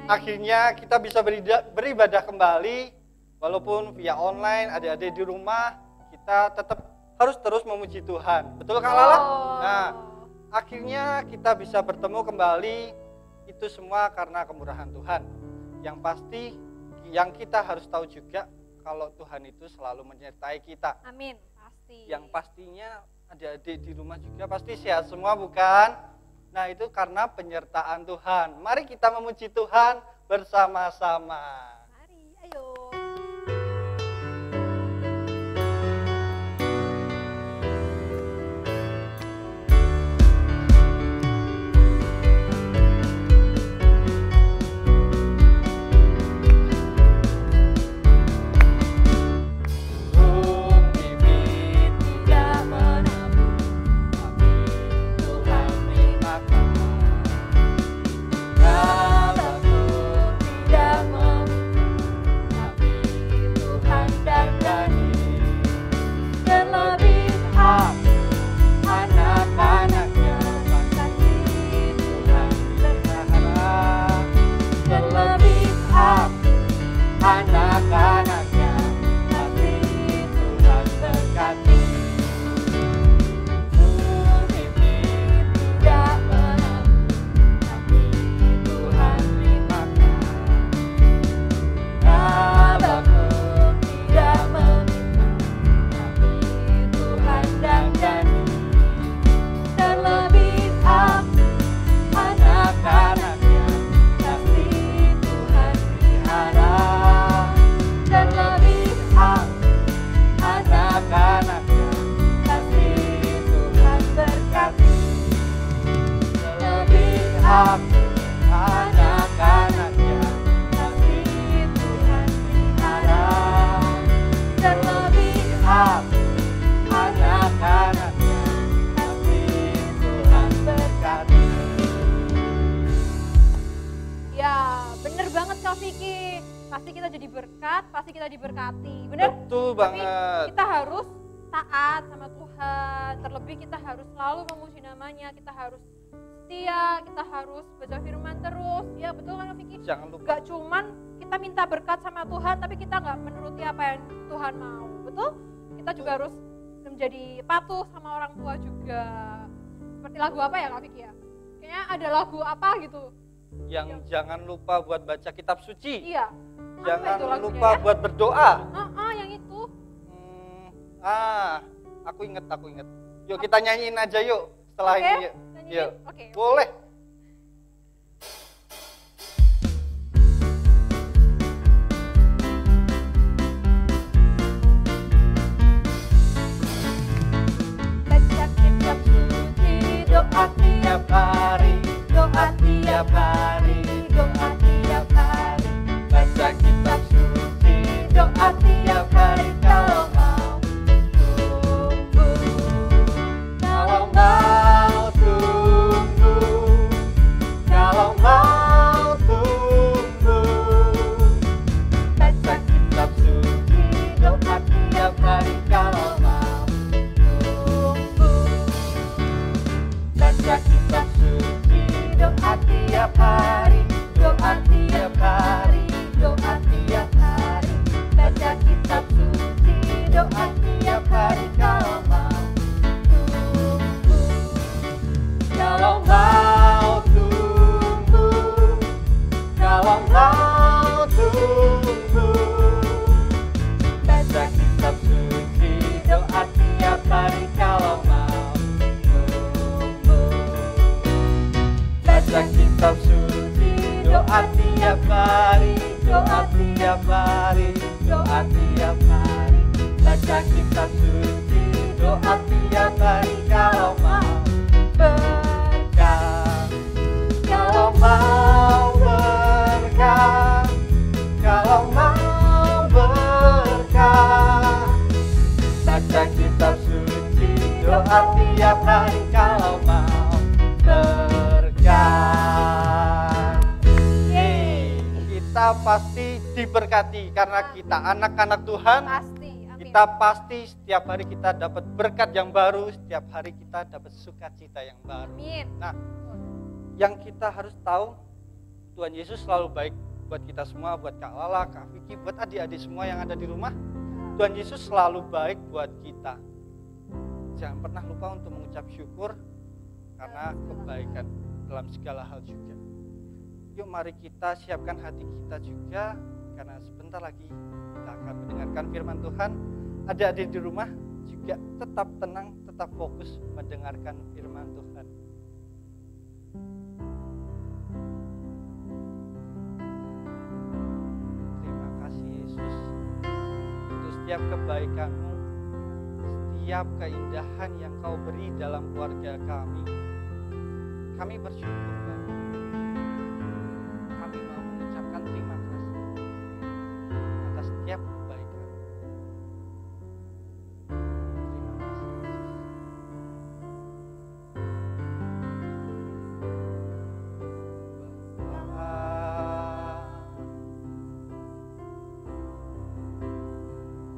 Akhirnya kita bisa beribadah kembali, walaupun via online, adik-adik di rumah, kita tetap harus terus memuji Tuhan. Betul Kak Lala? Nah, akhirnya kita bisa bertemu kembali, itu semua karena kemurahan Tuhan. Yang pasti, yang kita harus tahu juga, kalau Tuhan itu selalu menyertai kita. Amin, pasti. Yang pastinya adik-adik di rumah juga pasti sehat semua, bukan? Nah, itu karena penyertaan Tuhan. Mari kita memuji Tuhan bersama-sama. Mari, ayo. Pasti kita jadi berkat, pasti kita diberkati, bener? Betul banget. Tapi kita harus taat sama Tuhan, terlebih kita harus selalu memuji namanya, kita harus setia, kita harus baca firman terus, ya betul kan Vicky? Jangan lupa. Gak cuman kita minta berkat sama Tuhan, tapi kita gak menuruti apa yang Tuhan mau, betul? Kita juga harus menjadi patuh sama orang tua juga. Seperti lagu apa ya Kak Vicky ya? Kayaknya ada lagu apa gitu. Yang jangan lupa buat baca kitab suci. Iya. Jangan lupa ya? Buat berdoa. Yang itu. Aku inget. Yuk kita nyanyiin aja yuk setelah ini. Yuk. Okay. Boleh. Baca kitab suci, doa tiap hari, doa tiap hari, doa tiap hari. Baca kitab suci, Doa tiap hari kalau mau tumbuh, kalau mau tumbuh. tiap hari, doa tiap hari, baca kitab suci, doa tiap hari. Kalau mau berkat, kalau mau berkat, kalau mau berkat, baca kitab suci, doa tiap hari. Kalau mau berkat, kita pasti diberkati karena kita anak-anak Tuhan. Pasti, amin. Kita pasti setiap hari kita dapat berkat yang baru, setiap hari kita dapat sukacita yang baru. Amin. Nah, yang kita harus tahu, Tuhan Yesus selalu baik buat kita semua, buat Kak Lala, Kak Vicky, buat adik-adik semua yang ada di rumah. Tuhan Yesus selalu baik buat kita. Jangan pernah lupa untuk mengucap syukur karena kebaikan dalam segala hal juga. Yuk mari kita siapkan hati kita juga, karena sebentar lagi kita akan mendengarkan firman Tuhan. Adik-adik di rumah juga tetap tenang, tetap fokus mendengarkan firman Tuhan. Terima kasih Yesus untuk setiap kebaikan-Mu, setiap keindahan yang Kau beri dalam keluarga kami. Kami bersyukur Bapa. Kami mau mengucapkan terima kasih atas setiap kebaikan. Terima kasih Yesus. Bapa,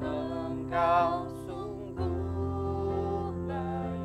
Engkau sungguh baik.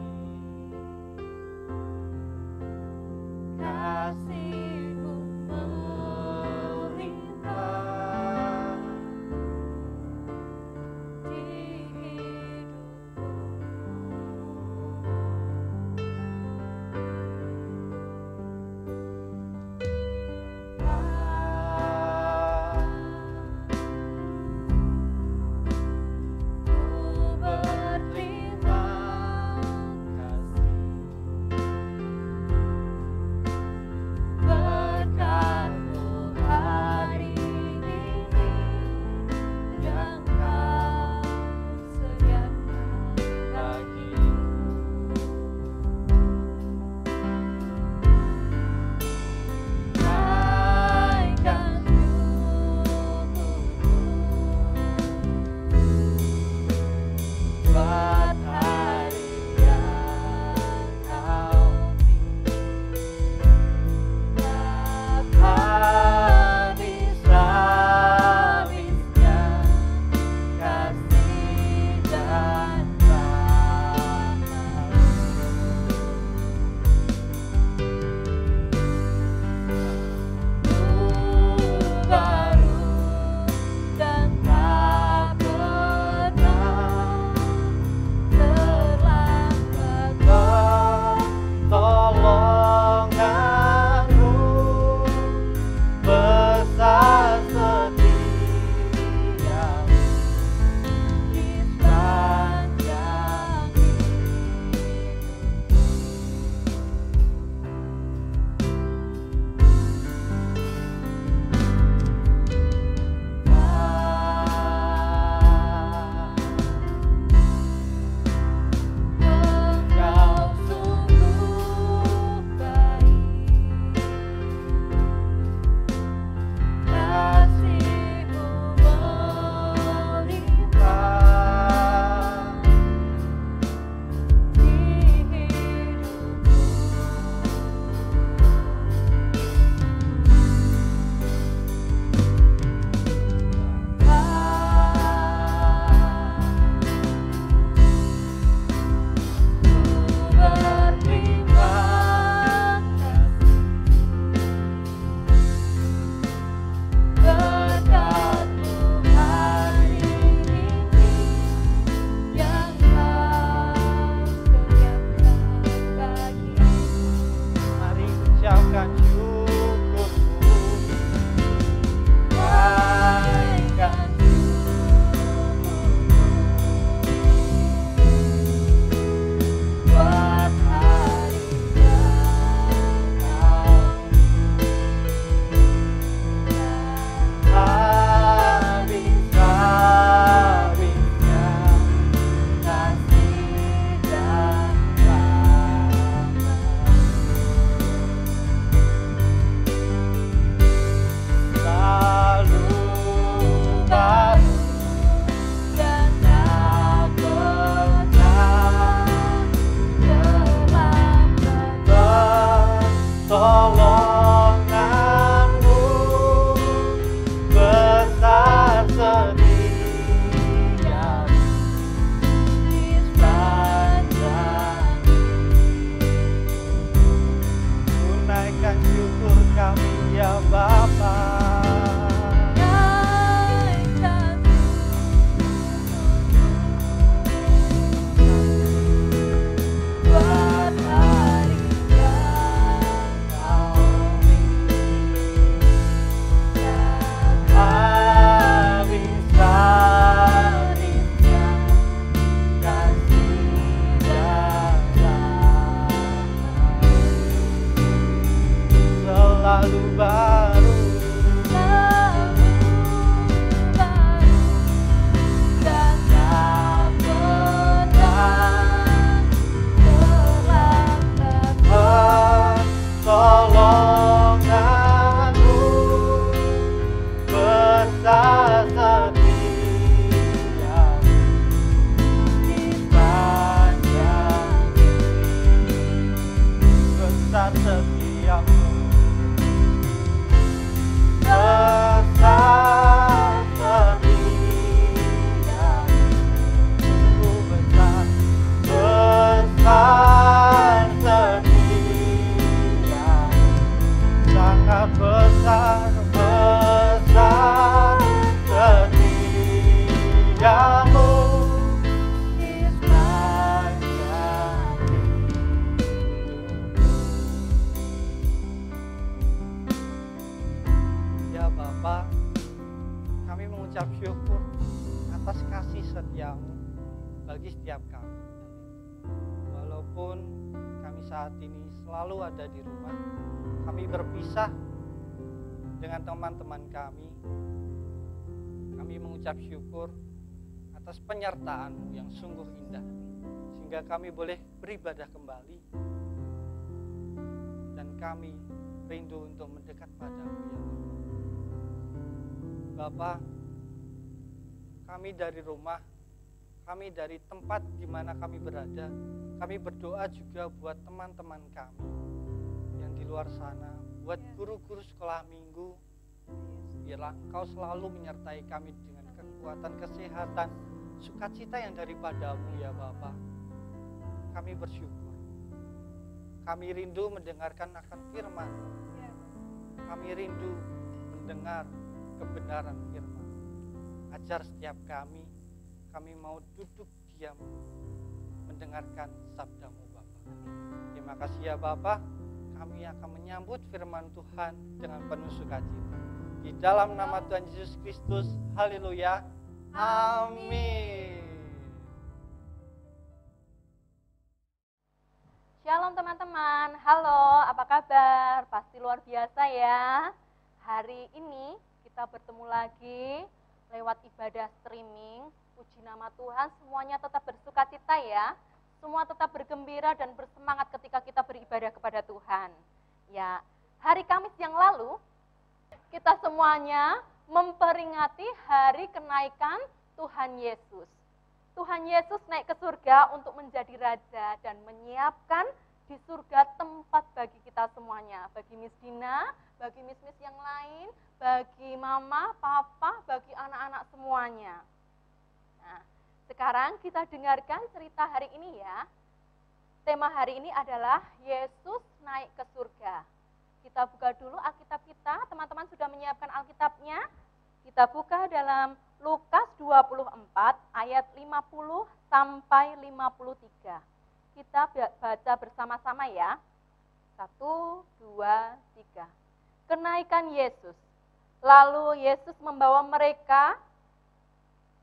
bagi setiap kami. Walaupun kami saat ini selalu ada di rumah, kami berpisah dengan teman-teman kami. Kami mengucap syukur atas penyertaan-Mu yang sungguh indah, sehingga kami boleh beribadah kembali. Dan kami rindu untuk mendekat padamu ya Bapa. Kami dari rumah, kami dari tempat di mana kami berada, kami berdoa juga buat teman-teman kami yang di luar sana, buat guru-guru sekolah minggu. Biarlah Engkau selalu menyertai kami dengan kekuatan, kesehatan, sukacita yang daripadamu ya Bapa. Kami bersyukur. Kami rindu mendengarkan akan firman. Kami rindu mendengar kebenaran firman. Ajar setiap kami mau duduk diam mendengarkan sabda-Mu Bapa. Terima kasih ya Bapa. Kami akan menyambut firman Tuhan dengan penuh sukacita. Di dalam nama Tuhan Yesus Kristus, haleluya, amin. Shalom teman-teman, halo, apa kabar? Pasti luar biasa ya. Hari ini kita bertemu lagi lewat ibadah streaming. Puji nama Tuhan, semuanya tetap bersukacita ya. Semua tetap bergembira dan bersemangat ketika kita beribadah kepada Tuhan. Ya, hari Kamis yang lalu kita semuanya memperingati hari kenaikan Tuhan Yesus. Tuhan Yesus naik ke surga untuk menjadi raja dan menyiapkan di surga tempat bagi kita semuanya. Bagi Miss Dina, bagi Miss-Miss yang lain, bagi mama, papa, bagi anak-anak semuanya. Nah, sekarang kita dengarkan cerita hari ini ya. Tema hari ini adalah Yesus naik ke surga. Kita buka dulu Alkitab kita, teman-teman sudah menyiapkan Alkitabnya. Kita buka dalam Lukas 24 ayat 50 sampai 53. Kita baca bersama-sama ya. 1, 2, 3. Kenaikan Yesus. Lalu Yesus membawa mereka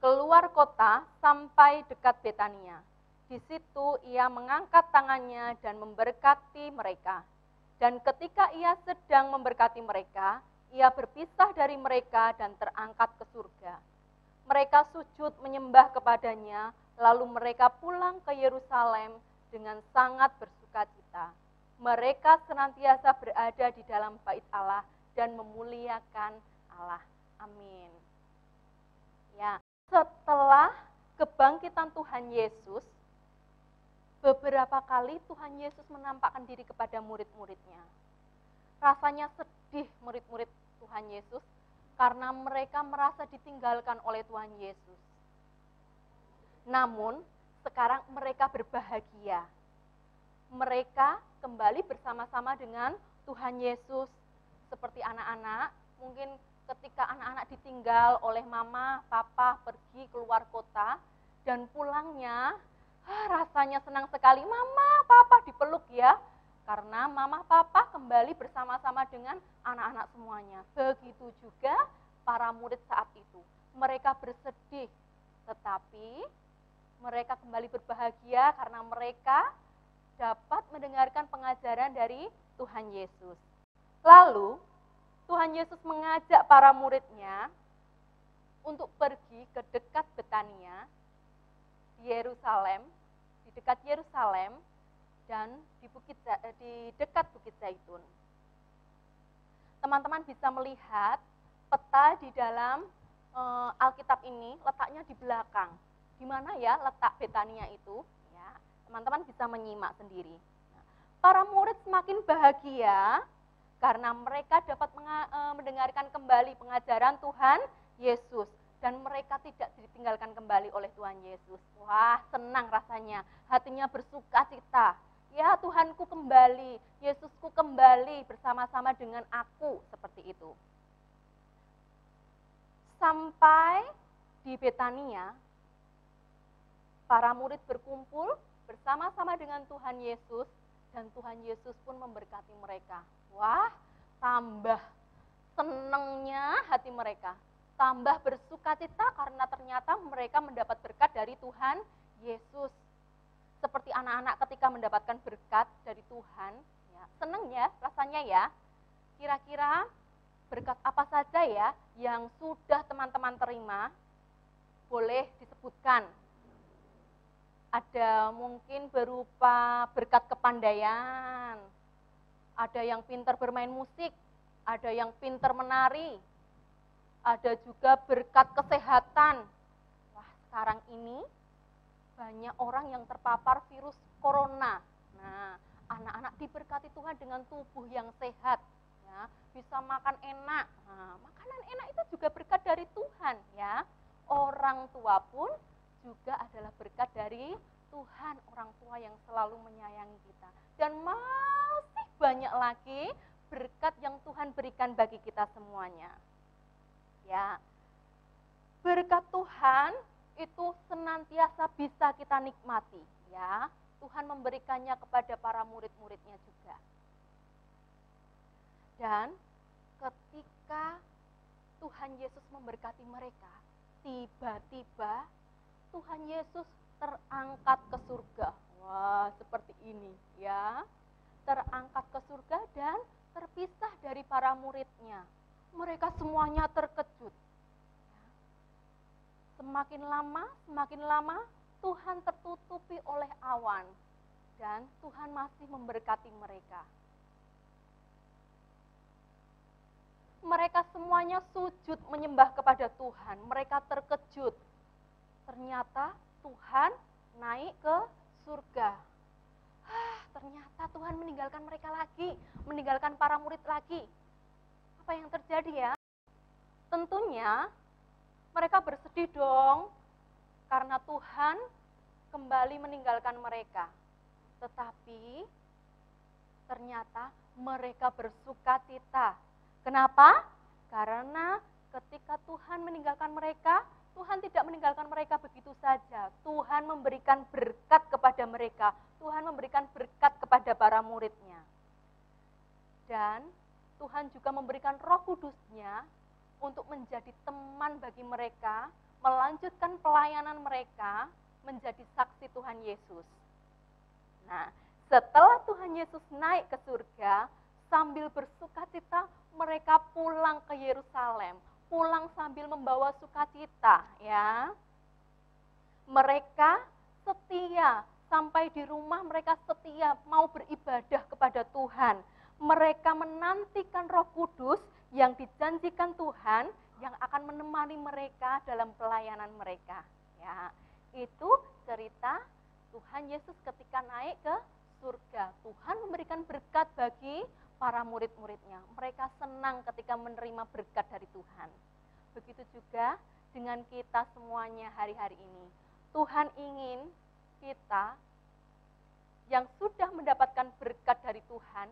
keluar kota sampai dekat Betania. Di situ ia mengangkat tangannya dan memberkati mereka. Dan ketika ia sedang memberkati mereka, ia berpisah dari mereka dan terangkat ke surga. Mereka sujud menyembah kepadanya, lalu mereka pulang ke Yerusalem dengan sangat bersukacita. Mereka senantiasa berada di dalam bait Allah dan memuliakan Allah. Amin. Ya, setelah kebangkitan Tuhan Yesus, beberapa kali Tuhan Yesus menampakkan diri kepada murid-muridnya. Rasanya sedih murid-murid Tuhan Yesus karena mereka merasa ditinggalkan oleh Tuhan Yesus. Namun, sekarang mereka berbahagia. Mereka kembali bersama-sama dengan Tuhan Yesus. Seperti anak-anak, mungkin ketika anak-anak ditinggal oleh mama, papa pergi keluar kota, dan pulangnya rasanya senang sekali, mama, papa dipeluk ya. Karena mama, papa kembali bersama-sama dengan anak-anak semuanya. Begitu juga para murid saat itu. Mereka bersedih, tetapi mereka kembali berbahagia karena mereka dapat mendengarkan pengajaran dari Tuhan Yesus. Lalu, Tuhan Yesus mengajak para muridnya untuk pergi ke dekat Betania, di Yerusalem, di dekat Yerusalem, dan di dekat Bukit Zaitun. Teman-teman bisa melihat peta di dalam Alkitab ini letaknya di belakang. Di mana ya letak Betania itu? Ya, teman-teman bisa menyimak sendiri. Para murid semakin bahagia karena mereka dapat mendengarkan kembali pengajaran Tuhan Yesus. Dan mereka tidak ditinggalkan kembali oleh Tuhan Yesus. Wah, senang rasanya, hatinya bersuka cita. Ya, Tuhanku kembali, Yesusku kembali bersama-sama dengan aku, seperti itu. Sampai di Betania, para murid berkumpul bersama-sama dengan Tuhan Yesus, dan Tuhan Yesus pun memberkati mereka. Wah, tambah senangnya hati mereka. Tambah bersukacita karena ternyata mereka mendapat berkat dari Tuhan Yesus. Seperti anak-anak ketika mendapatkan berkat dari Tuhan, ya, seneng ya rasanya ya. Kira-kira berkat apa saja ya yang sudah teman-teman terima? Boleh disebutkan. Ada mungkin berupa berkat kepandaian, ada yang pintar bermain musik, ada yang pintar menari, ada juga berkat kesehatan. Wah, sekarang ini banyak orang yang terpapar virus corona. Nah, anak-anak diberkati Tuhan dengan tubuh yang sehat, ya, bisa makan enak. Nah, makanan enak itu juga berkat dari Tuhan, ya. Orang tua pun juga adalah berkat dari Tuhan, orang tua yang selalu menyayangi kita. Dan masih banyak lagi berkat yang Tuhan berikan bagi kita semuanya. Ya. Berkat Tuhan itu senantiasa bisa kita nikmati, ya. Tuhan memberikannya kepada para murid-muridnya juga. Dan ketika Tuhan Yesus memberkati mereka, tiba-tiba Tuhan Yesus terangkat ke surga. Wah, seperti ini, ya. Terangkat ke surga dan terpisah dari para muridnya. Mereka semuanya terkejut. Semakin lama Tuhan tertutupi oleh awan dan Tuhan masih memberkati mereka. Mereka semuanya sujud menyembah kepada Tuhan. Mereka terkejut. Ternyata Tuhan naik ke surga. Ternyata Tuhan meninggalkan mereka lagi, meninggalkan para murid lagi. Apa yang terjadi ya? Tentunya mereka bersedih dong, karena Tuhan kembali meninggalkan mereka. Tetapi ternyata mereka bersukacita. Kenapa? Karena ketika Tuhan meninggalkan mereka, Tuhan tidak meninggalkan mereka begitu saja. Tuhan memberikan berkat kepada mereka. Tuhan memberikan berkat kepada para muridnya. Dan Tuhan juga memberikan Roh Kudus-Nya untuk menjadi teman bagi mereka, melanjutkan pelayanan mereka, menjadi saksi Tuhan Yesus. Nah, setelah Tuhan Yesus naik ke surga, sambil bersukacita, mereka pulang ke Yerusalem, pulang sambil membawa sukacita, ya. Mereka setia, sampai di rumah mereka setia, mau beribadah kepada Tuhan. Mereka menantikan Roh Kudus yang dijanjikan Tuhan yang akan menemani mereka dalam pelayanan mereka. Ya, itu cerita Tuhan Yesus ketika naik ke surga. Tuhan memberikan berkat bagi para murid-muridnya. Mereka senang ketika menerima berkat dari Tuhan. Begitu juga dengan kita semuanya hari-hari ini. Tuhan ingin kita yang sudah mendapatkan berkat dari Tuhan,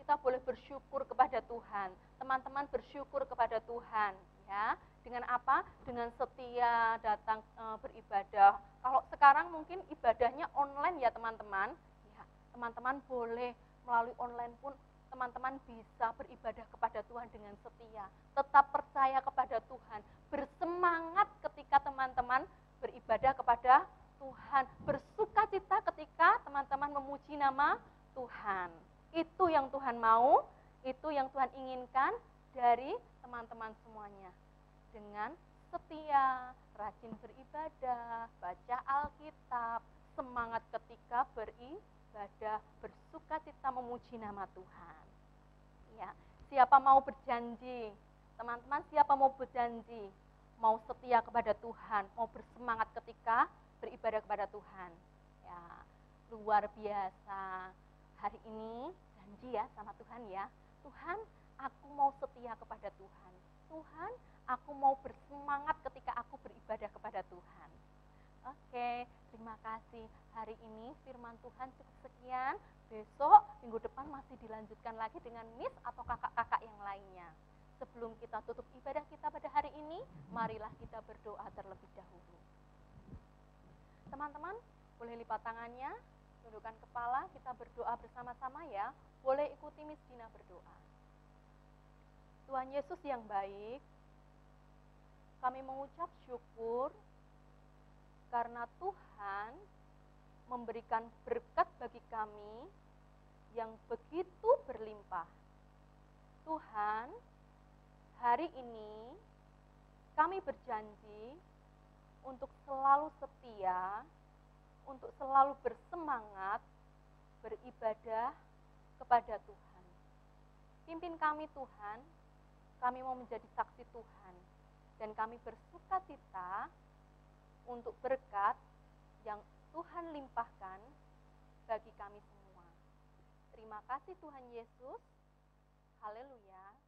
kita boleh bersyukur kepada Tuhan. Teman-teman bersyukur kepada Tuhan, ya. Dengan apa? Dengan setia datang beribadah. Kalau sekarang mungkin ibadahnya online ya teman-teman. Ya, teman-teman boleh melalui online pun teman-teman bisa beribadah kepada Tuhan dengan setia. Tetap percaya kepada Tuhan. Bersemangat ketika teman-teman beribadah kepada Tuhan. Bersukacita ketika teman-teman memuji nama Tuhan. Itu yang Tuhan mau, itu yang Tuhan inginkan dari teman-teman semuanya. Dengan setia, rajin beribadah, baca Alkitab, semangat ketika beribadah, bersukacita memuji nama Tuhan. Ya, siapa mau berjanji? Teman-teman, siapa mau berjanji? Mau setia kepada Tuhan, mau bersemangat ketika beribadah kepada Tuhan. Ya, luar biasa. Hari ini janji ya sama Tuhan ya. Tuhan, aku mau setia kepada Tuhan. Tuhan, aku mau bersemangat ketika aku beribadah kepada Tuhan. Oke, terima kasih. Hari ini firman Tuhan cukup sekian. Besok, minggu depan masih dilanjutkan lagi dengan Miss atau kakak-kakak yang lainnya. Sebelum kita tutup ibadah kita pada hari ini, marilah kita berdoa terlebih dahulu. Teman-teman, boleh lipat tangannya, tundukkan kepala, kita berdoa bersama-sama ya. Boleh ikuti Miss Dina berdoa. Tuhan Yesus yang baik, kami mengucap syukur karena Tuhan memberikan berkat bagi kami yang begitu berlimpah. Tuhan, hari ini kami berjanji untuk selalu setia, untuk selalu bersemangat, beribadah kepada Tuhan. Pimpin kami Tuhan, kami mau menjadi saksi Tuhan, dan kami bersuka cita untuk berkat yang Tuhan limpahkan bagi kami semua. Terima kasih Tuhan Yesus. Haleluya.